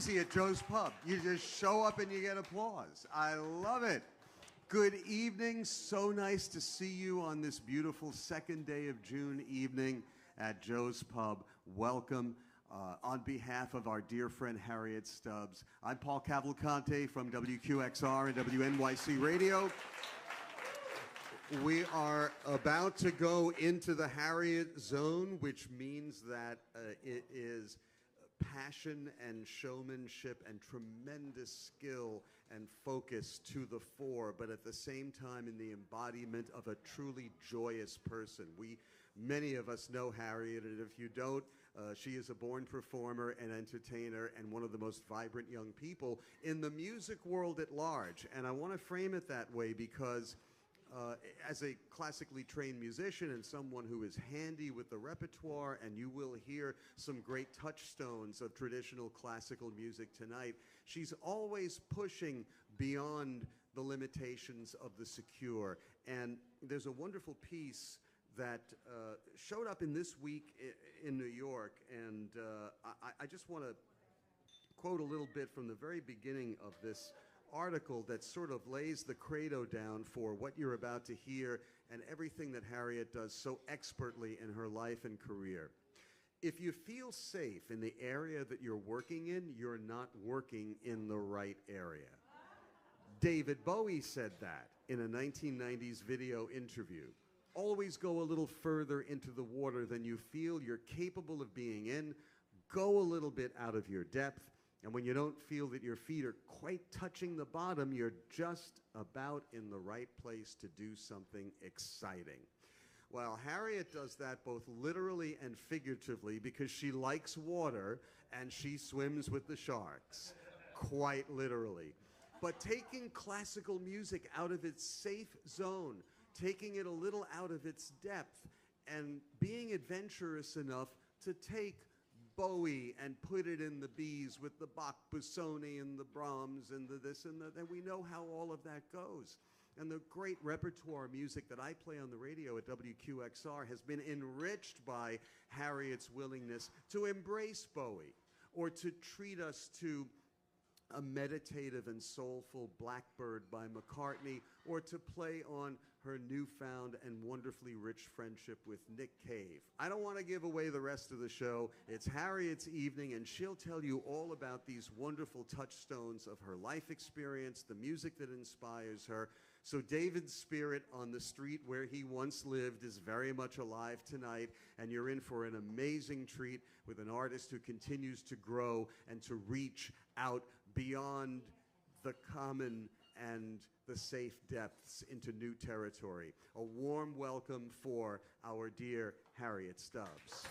easy at Joe's Pub. You just show up and you get applause. I love it. Good evening. So nice to see you on this beautiful second day of June evening at Joe's Pub. Welcome. On behalf of our dear friend Harriet Stubbs, I'm Paul Cavalconte from WQXR and WNYC Radio. We are about to go into the Harriet zone, which means that it is passion and showmanship and tremendous skill and focus to the fore, but at the same time in the embodiment of a truly joyous person. Many of us know Harriet, and if you don't, she is a born performer and entertainer and one of the most vibrant young people in the music world at large. And I want to frame it that way because as a classically trained musician and someone who is handy with the repertoire, and you will hear some great touchstones of traditional classical music tonight, she's always pushing beyond the limitations of the secure. And there's a wonderful piece that showed up in this week in New York, and I just want to quote a little bit from the very beginning of this article that sort of lays the credo down for what you're about to hear and everything that Harriet does so expertly in her life and career. If you feel safe in the area that you're working in, you're not working in the right area. David Bowie said that in a 1990s video interview. Always go a little further into the water than you feel you're capable of being in. Go a little bit out of your depth. And when you don't feel that your feet are quite touching the bottom, you're just about in the right place to do something exciting. Well, Harriet does that both literally and figuratively because she likes water and she swims with the sharks, quite literally. But taking classical music out of its safe zone, taking it a little out of its depth, and being adventurous enough to take Bowie and put it in the B's with the Bach, Busoni, and the Brahms, and the this and that, and we know how all of that goes. And the great repertoire music that I play on the radio at WQXR has been enriched by Harriet's willingness to embrace Bowie, or to treat us to a meditative and soulful Blackbird by McCartney, or to play on her newfound and wonderfully rich friendship with Nick Cave. I don't want to give away the rest of the show. It's Harriet's evening, and she'll tell you all about these wonderful touchstones of her life experience, the music that inspires her. So David's spirit on the street where he once lived is very much alive tonight, and you're in for an amazing treat with an artist who continues to grow and to reach out beyond the common and the safe depths into new territory. A warm welcome for our dear Harriet Stubbs.